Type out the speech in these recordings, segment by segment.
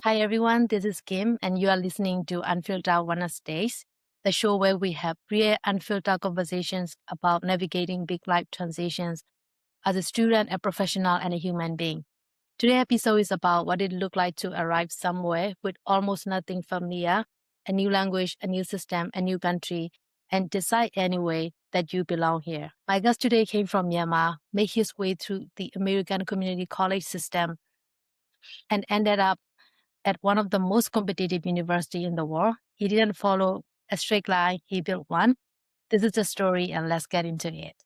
Hi everyone, this is Kim, and you are listening to Unfiltered Wednesdays, the show where we have real unfiltered conversations about navigating big life transitions as a student, a professional, and a human being. Today's episode is about what it looked like to arrive somewhere with almost nothing familiar, a new language, a new system, a new country, and decide anyway that you belong here. My guest today came from Myanmar, made his way through the American community college system, and ended up at one of the most competitive universities in the world. He didn't follow a straight line, he built one. This is the story, and let's get into it.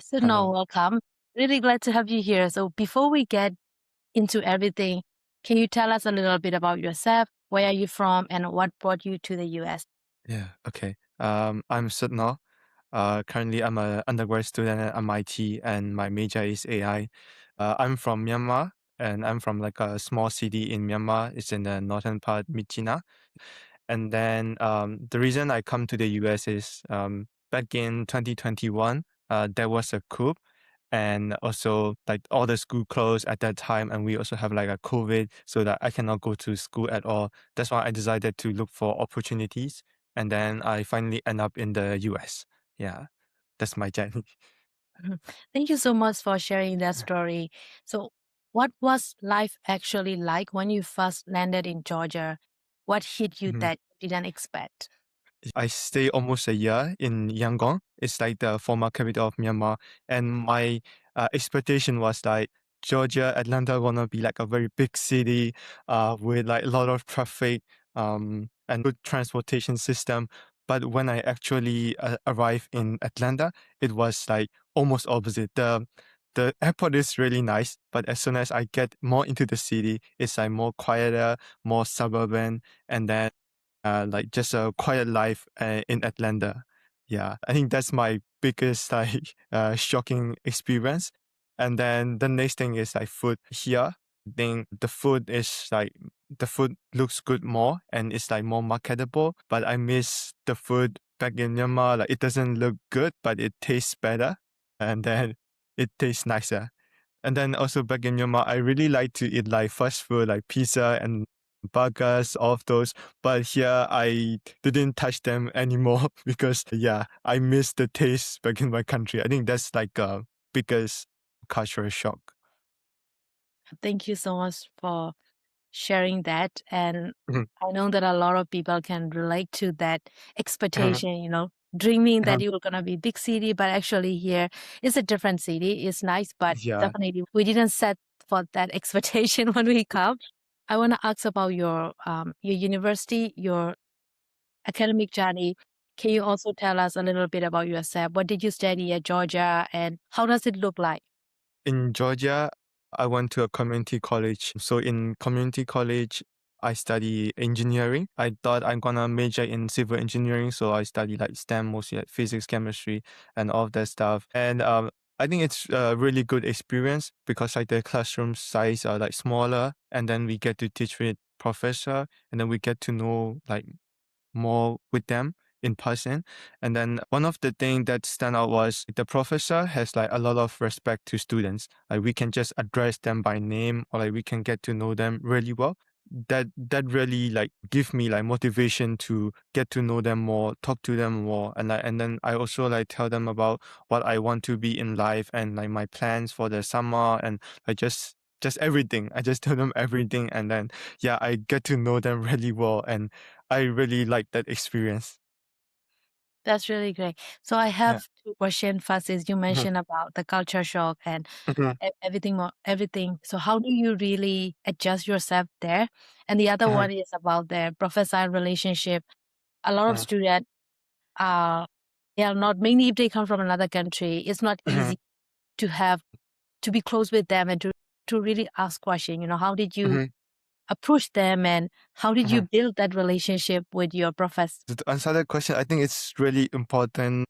So now, Hello. welcome. Really glad to have you here. So before we get into everything, can you tell us a little bit about yourself? Where are you from, and what brought you to the US? Yeah, okay. I'm Sut Naw. Currently, I'm an undergraduate student at MIT, and my major is AI. I'm from Myanmar, and I'm from like a small city in Myanmar. It's in the northern part, Myitkyina. And then the reason I come to the US is back in 2021, there was a coup, and also like all the school closed at that time, and we also have like a COVID, so that I cannot go to school at all. That's why I decided to look for opportunities, and then I finally end up in the US. Yeah, that's my journey. Mhm. Thank you so much for sharing that story. So, what was life actually like when you first landed in Georgia? What hit you Mhm. that you didn't expect? I stay almost a year in Yangon. It's like the former capital of Myanmar. And my expectation was like Georgia, Atlanta gonna be like a very big city with like a lot of traffic and good transportation system. But when I actually arrived in Atlanta, it was like almost opposite. The airport is really nice, but as soon as I get more into the city, it's like more quieter, more suburban, and then like just a quiet life in Atlanta. Yeah, I think that's my biggest like shocking experience. And then the next thing is like food here. I think the food looks good more and it's like more marketable. But I miss the food back in Myanmar. Like it doesn't look good, but it tastes better, and then it tastes nicer. And then also back in Myanmar, I really like to eat like fast food, like pizza and burgers, all of those. But here I didn't touch them anymore because yeah, I miss the taste back in my country. I think that's like a biggest cultural shock. Thank you so much for sharing that. And Mhm, I know that a lot of people can relate to that mhm, expectation, dreaming that mhm. you're going to be big city, but actually here it's a different city. It's nice, but Yeah. definitely we didn't set for that expectation when we come. I want to ask about your university, your academic journey. Can you also tell us a little bit about yourself? What did you study at Georgia, and how does it look like? In Georgia, I went to a community college. So in community college, I study engineering. I thought I'm gonna major in civil engineering, so I study like STEM, mostly like physics, chemistry, and all of that stuff. And I think it's a really good experience because like the classroom size are like smaller, and then we get to teach with professor, and then we get to know like more with them in person. And then one of the things that stand out was the professor has like a lot of respect to students. Like we can just address them by name or like we can get to know them really well. That really like give me like motivation to get to know them more, talk to them more, and then I also like tell them about what I want to be in life and like my plans for the summer and I just everything. I just tell them everything and then yeah, I get to know them really well and I really like that experience. That's really great. So I Yeah. have two questions. First is you Mhm, mentioned about the culture shock and mhm, everything more everything. So how do you really adjust yourself there? And the other mhm, one is about the professor relationship. A lot of mhm, students are they are not mainly if they come from another country, it's not mhm, easy to have to be close with them and to really ask questions. How did you mhm, approach them and how did you mhm. build that relationship with your professor? So to answer that question, I think it's really important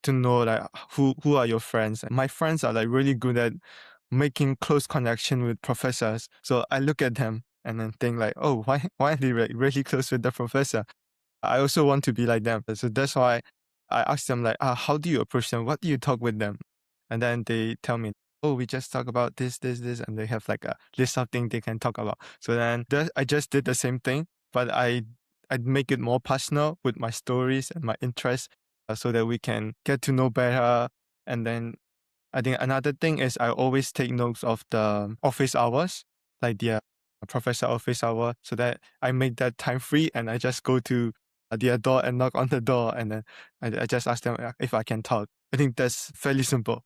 to know like who are your friends. My friends are like really good at making close connection with professors. So I look at them and then think like, oh, why are they like really close with the professor? I also want to be like them. So that's why I ask them like, how do you approach them? What do you talk with them? And then they tell me, oh, we just talk about this, and they have like a list of things they can talk about. So then I just did the same thing, but I'd make it more personal with my stories and my interests, so that we can get to know better. And then I think another thing is I always take notes of the office hours, like the professor office hour, so that I make that time free and I just go to their door and knock on the door, and then I just ask them if I can talk. I think that's fairly simple.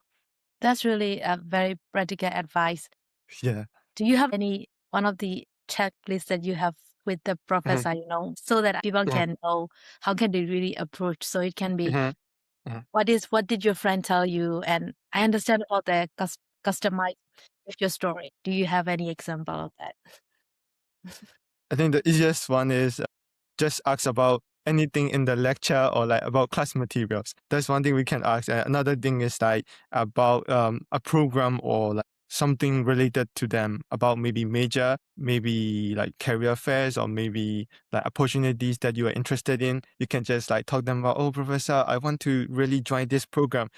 That's really a very practical advice. Yeah. Do you have any one of the checklists that you have with the Mhm, professor, so that people mhm, can know how can they really approach? So it can be, mhm, mhm. what did your friend tell you? And I understand about the customize with your story. Do you have any example of that? I think the easiest one is just ask about anything in the lecture or like about class materials. That's one thing we can ask. Another thing is like about a program or like something related to them, about maybe major, maybe like career fairs, or maybe like opportunities that you are interested in. You can just like talk them about, oh, professor, I want to really join this program.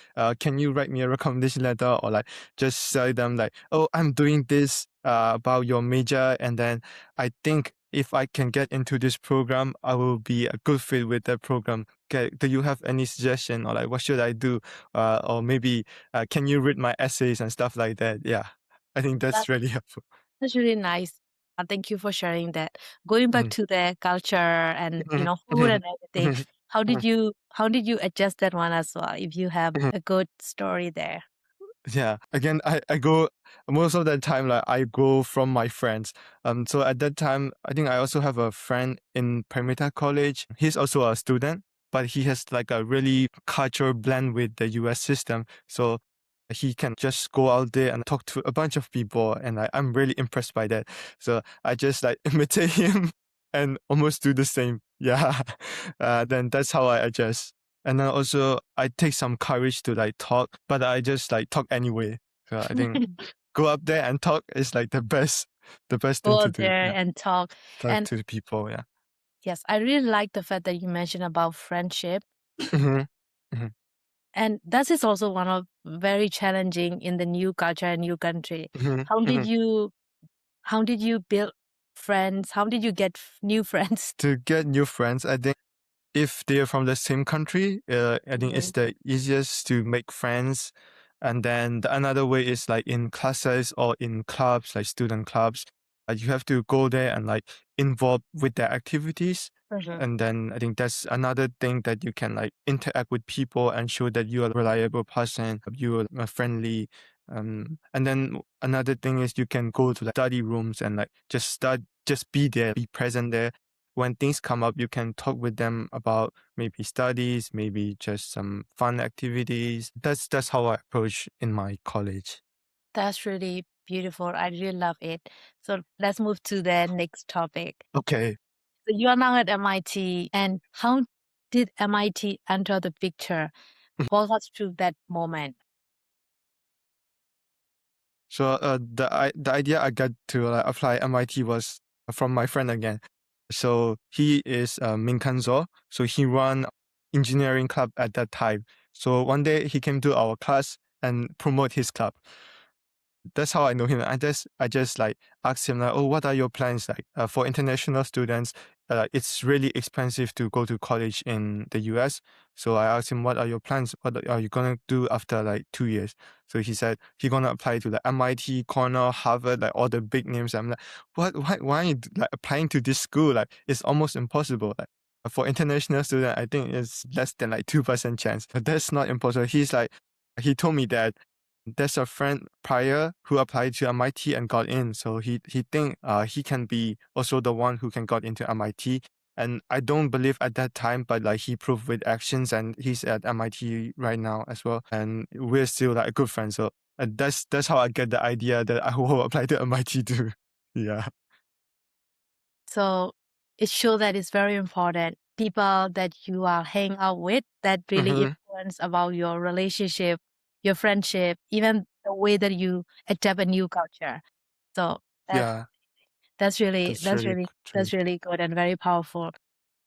Can you write me a recommendation letter? Or like just tell them like, oh, I'm doing this about your major, and then I think if I can get into this program, I will be a good fit with that program. Okay, do you have any suggestion, or like what should I do? Or maybe can you read my essays and stuff like that? Yeah, I think that's That, really helpful. that's really nice. Thank you for sharing that. Going back Mhm, to the culture and mhm, food mhm, and everything, mhm, how did you adjust that one as well? If you have mhm. a good story there. Yeah. Again, I go most of the time, like I go from my friends. So at that time, I think I also have a friend in Permita College. He's also a student, but he has like a really cultural blend with the US system. So he can just go out there and talk to a bunch of people, and I'm really impressed by that. So I just like imitate him and almost do the same. Yeah. Then that's how I adjust. And then also I take some courage to like talk, but I just like talk anyway. So I think go up there and talk is like the best thing Go to out do. there Yeah. and talk. Talk And to the people. Yeah. yes, I really like the fact that you mentioned about friendship. Hmm. Hmm. And that is also one of very challenging in the new culture and new country. Hmm. How did Hmm. you how did you build friends? How did you get new friends? To get new friends, I think if they're from the same country, I think it's Mhm. the easiest to make friends. And then another way is like in classes or in clubs, like student clubs. You have to go there and like involve with their activities. Mhm. And then I think that's another thing that you can like interact with people and show that you are a reliable person, you are friendly. And then another thing is you can go to like study rooms and like just be there, be present there. When things come up, you can talk with them about maybe studies, maybe just some fun activities. That's how I approach in my college. That's really beautiful. I really love it. So let's move to the next topic. Okay. So you are now at MIT, and how did MIT enter the picture? Walk us through that moment. So the idea I got to apply MIT was from my friend again. So he is Min Kanzo. So he run engineering club at that time. So one day he came to our class and promote his club. That's how I know him. I just like asked him like, oh, what are your plans like for international students? It's really expensive to go to college in the US. So I asked him, what are your plans? What are you gonna do after like 2 years? So he said he gonna apply to the MIT, Cornell, Harvard, like all the big names. I'm like, what? Why are you like applying to this school? Like it's almost impossible. Like for international student, I think it's less than like 2% chance. But that's not impossible. He told me that there's a friend prior who applied to MIT and got in. So he think he can be also the one who can got into MIT. And I don't believe at that time, but like he proved with actions, and he's at MIT right now as well. And we're still like good friends. So that's how I get the idea that I will apply to MIT too. Yeah. So it shows that it's very important. People that you are hanging out with that really Hmm. influence about your relationship, your friendship, even the way that you adapt a new culture. So that's Yeah. that's really That's that's really really true. that's really good and very powerful.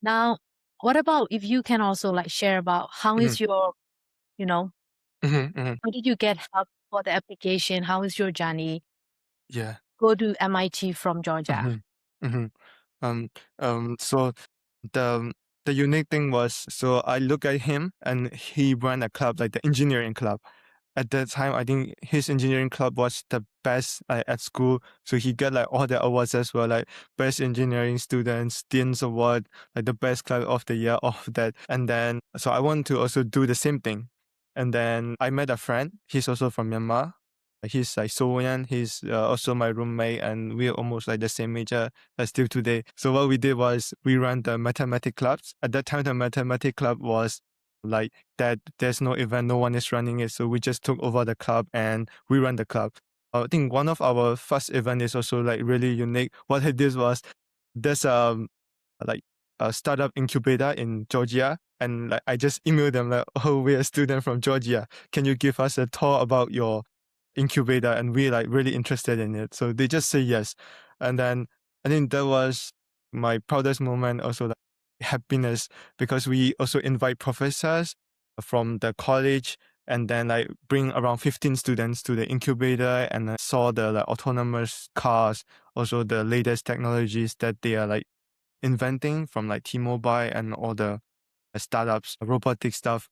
Now, what about if you can also like share about how Hmm. is your, you know, Hmm. Hmm. how did you get help for the application. How is your journey? Yeah. Go to MIT from Georgia. Mhm. Mhm. Um, so the the unique thing was, so I look at him and he ran a club, like the engineering club. At that time, I think his engineering club was the best at school. So he got like all the awards as well, like best engineering students, Dean's Award, like the best club of the year, all of that. And then, so I want to also do the same thing. And then I met a friend. He's also from Myanmar. He's like Soyan. He's also my roommate, and we're almost like the same major still today. So what we did was we ran the mathematics clubs. At that time, the mathematics club was like that. There's no event, no one is running it. So we just took over the club and we ran the club. I think one of our first event is also like really unique. What I did was there's like a startup incubator in Georgia. And like I just emailed them like, oh, we're a student from Georgia. Can you give us a tour about your incubator? And we're like really interested in it. So they just say yes. And then I think that was my proudest moment, also like happiness, because we also invite professors from the college and then like bring around 15 students to the incubator and I saw the like autonomous cars, also the latest technologies that they are like inventing from like T-Mobile and all the startups, robotic stuff.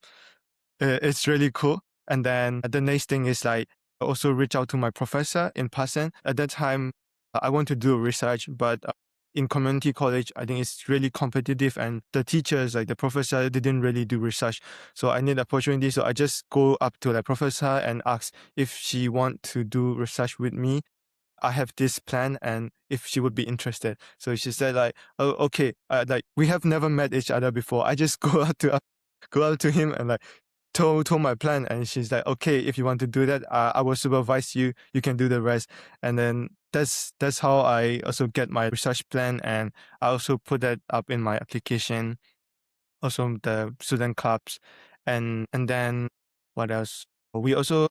It's really cool. And then the next thing is like I also reach out to my professor in person. At that time, I want to do research, but in community college, I think it's really competitive and the teachers, like the professor, didn't really do research. So I need opportunity. So I just go up to the professor and ask if she want to do research with me. I have this plan and if she would be interested. So she said like, oh, okay. Like we have never met each other before. I just go out to him and like told my plan. And she's like, okay, if you want to do that, I will supervise you. You can do the rest. And then that's how I also get my research plan. And I also put that up in my application, also the student clubs. And then what else? We also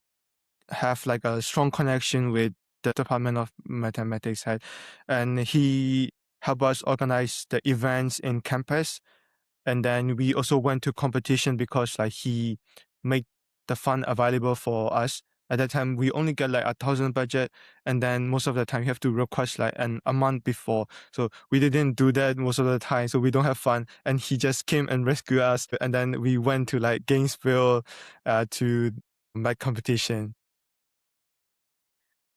have like a strong connection with the Department of Mathematics head, and he helped us organize the events in campus. And then we also went to competition because like he made the fund available for us. At that time, we only get like 1,000 budget, and then most of the time you have to request like a month before. So we didn't do that most of the time, so we don't have fun. And he just came and rescued us, and then we went to like Gainesville, to make competition.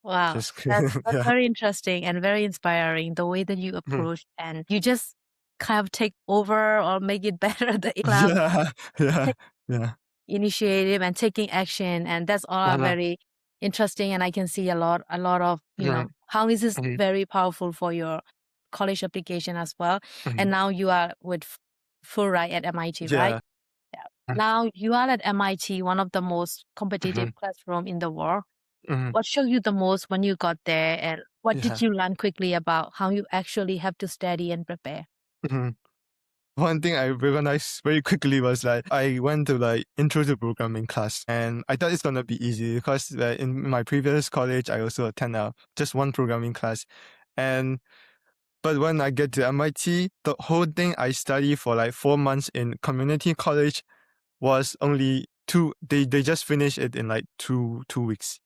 Wow, Just that's yeah. very interesting and very inspiring. The way that you Mhm. approach and you just kind of take over or make it better the club, Yeah, yeah, take yeah. initiative and taking action, and that's all are Uh-huh. very interesting. And I can see a lot of Mhm, how this is mhm. very powerful for your college application as well. Mhm. And now you are with full ride at MIT, right? Yeah. Yeah. Mm, Now you are at MIT, one of the most mhm, competitive classroom in the world. mhm. What shocked you the most when you got there, and what did Yeah. you learn quickly about how you actually have to study and prepare? Mhm. One thing I realized very quickly was like I went to like intro to programming class and I thought it's gonna be easy because in my previous college I also attend just one programming class. And but when I get to MIT, the whole thing I study for like 4 months in community college was only two. They just finished it in like two weeks.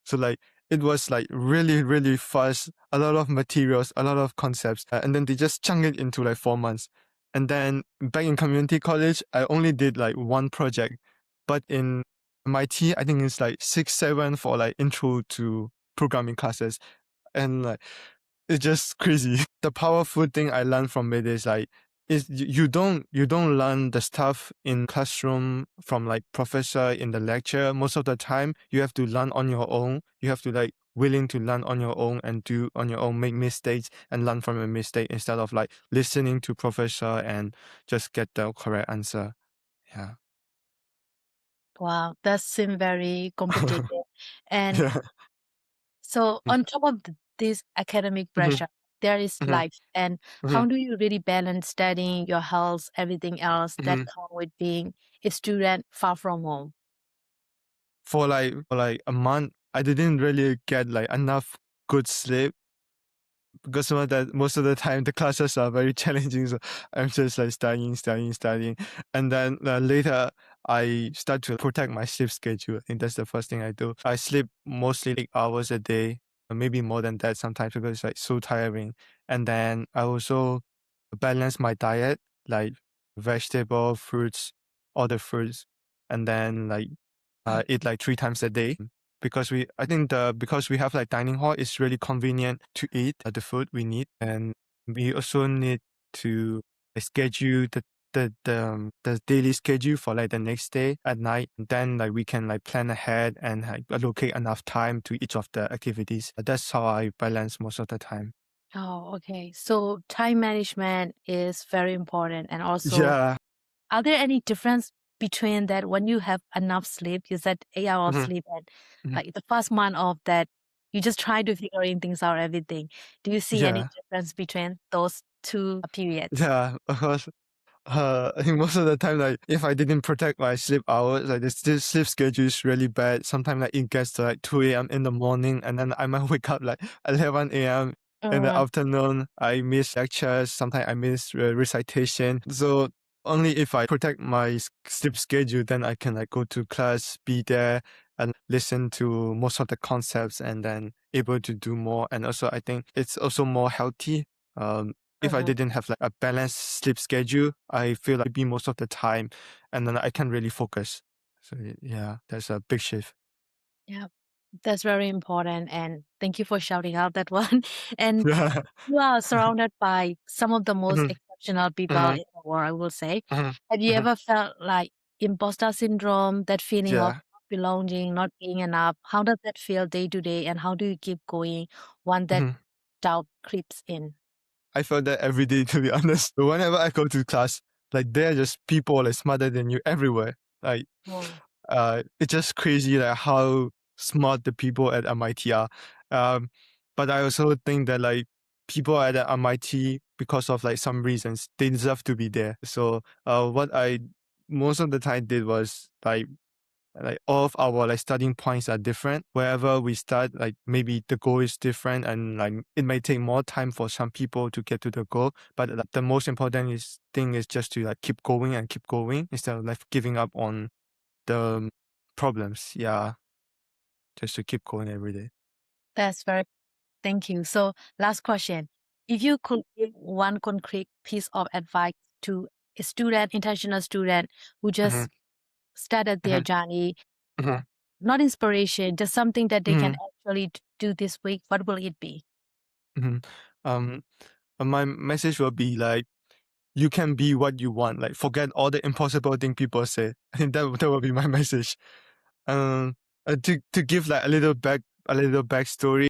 So like it was like really, really fast, a lot of materials, a lot of concepts, and then they just chunk it into like 4 months. And then back in community college, I only did like one project, but in MIT, I think it's like six, seven for like intro to programming classes. And like it's just crazy. The powerful thing I learned from it is like is you don't learn the stuff in classroom from like professor in the lecture. Most of the time you have to learn on your own. You have to like willing to learn on your own and do on your own, make mistakes and learn from a mistake instead of like listening to professor and just get the correct answer. Yeah. Wow, that seems very competitive. And Yeah. so on top of this academic Mhm, pressure, there is mhm, life. And how mhm, do you really balance studying, your health, everything else that mhm. come with being a student far from home? For like a month, I didn't really get like enough good sleep because most of the time the classes are very challenging. So I'm just like studying. And then later I start to protect my sleep schedule. I think that's the first thing I do. I sleep mostly 8 hours a day, or maybe more than that sometimes because it's like so tiring. And then I also balance my diet, like vegetable, fruits, all the fruits, and then like eat like 3 times a day. I think because we have like dining hall, it's really convenient to eat the food we need, and we also need to schedule the daily schedule for like the next day at night. Then like we can like plan ahead and like allocate enough time to each of the activities. That's how I balance most of the time. Oh, okay. So time management is very important. And also, Yeah. are there any difference between that when you have enough sleep, you said 8 hours Mhm, sleep, and mhm. like the first month of that, you just try to figuring things out, everything. Do you see any Yeah. difference between those two periods? Yeah, of course. I think most of the time, like if I didn't protect my sleep hours, like this sleep schedule is really bad. Sometimes like it gets to like 2 a.m. in the morning, and then I might wake up like 11 a.m. in the Mm, afternoon. I miss lectures. Sometimes I miss recitation. So only if I protect my sleep schedule, then I can like go to class, be there, and listen to most of the concepts, and then able to do more. And also, I think it's also more healthy. If I mhm. didn't have like a balanced sleep schedule, I feel like be most of the time, and then I can't really focus. So yeah, there's a big shift. Yeah, that's very important. And thank you for shouting out that one. And Yeah. you are surrounded by some of the most Mhm, exceptional people mhm, in the world, I will say. mhm, Have you mhm. ever felt like imposter syndrome, that feeling of Yeah. not belonging, not being enough? How does that feel day to day, and how do you keep going when that Mhm. doubt creeps in? I felt that every day, to be honest. But whenever I go to class, like there are just people like smarter than you everywhere. Like, Mm. it's just crazy like how smart the people at MIT are. Um, but I also think that like people at the MIT, because of like some reasons, they deserve to be there. So, what I most of the time did was like all of our like starting points are different. Wherever we start, like maybe the goal is different, and like it may take more time for some people to get to the goal. But like, the most important thing is just to like keep going and keep going instead of like giving up on the problems. Yeah, just to keep going every day. That's very, thank you. So, last question. If you could give one concrete piece of advice to a student, intentional student who Mm-hmm, just started their mm-hmm, journey, mm-hmm, not inspiration, just something that they can mm-hmm, actually do this week, what will it be? mm-hmm. Um, my message will be like, you can be what you want. Like, forget all the impossible thing people say. I think that will be my message. Um, to give like a little backstory.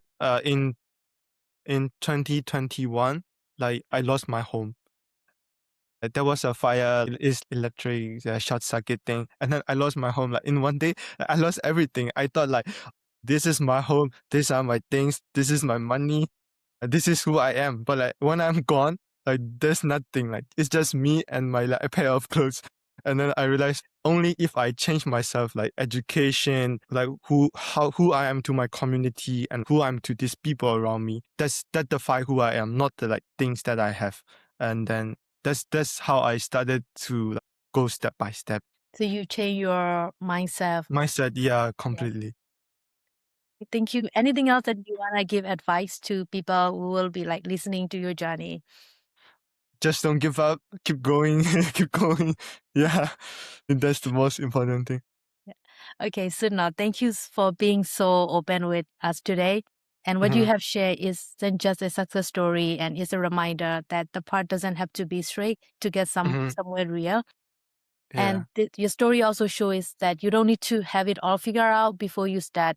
In 2021, like I lost my home. There was a fire, is electric short circuit thing, and then I lost my home. Like in one day, I lost everything. I thought like, this is my home. These are my things. This is my money. This is who I am. But like when I'm gone, like there's nothing. Like it's just me and my like a pair of clothes. And then I realized only if I change myself, like education, like who I am to my community and who I'm to these people around me. That define who I am, not the like things that I have. And then that's how I started to like, go step by step. So you change your mindset. Mindset, yeah, Yeah. completely. Thank you. Anything else that you want to give advice to people who will be like listening to your journey? Just don't give up. Keep going. Keep going. Yeah, that's the most important thing. Yeah. Okay, Sutnaw, thank you for being so open with us today. And what you Mhm, have shared isn't just a success story, and is a reminder that the path doesn't have to be straight to get mhm, somewhere real. yeah. And your story also shows that you don't need to have it all figured out before you start.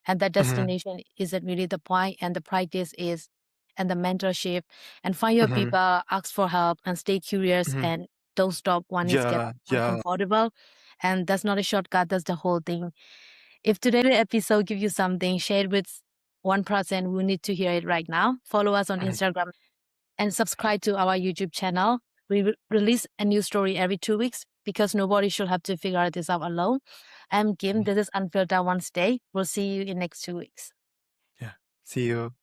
And that Mhm, destination isn't really the point, and the practice is, and the mentorship. And find your mhm, people, ask for help, and stay curious, mhm. and don't stop when it's get Yeah, yeah. uncomfortable. And that's not a shortcut, that's the whole thing. If today's episode gives you something, share it with one person who need to hear it right now. Follow us on Mhm, Instagram and subscribe to our YouTube channel. We release a new story every 2 weeks because nobody should have to figure this out alone. I'm Kim. mhm. This is Unfiltered Wednesday. We'll see you in next 2 weeks. Yeah. See you.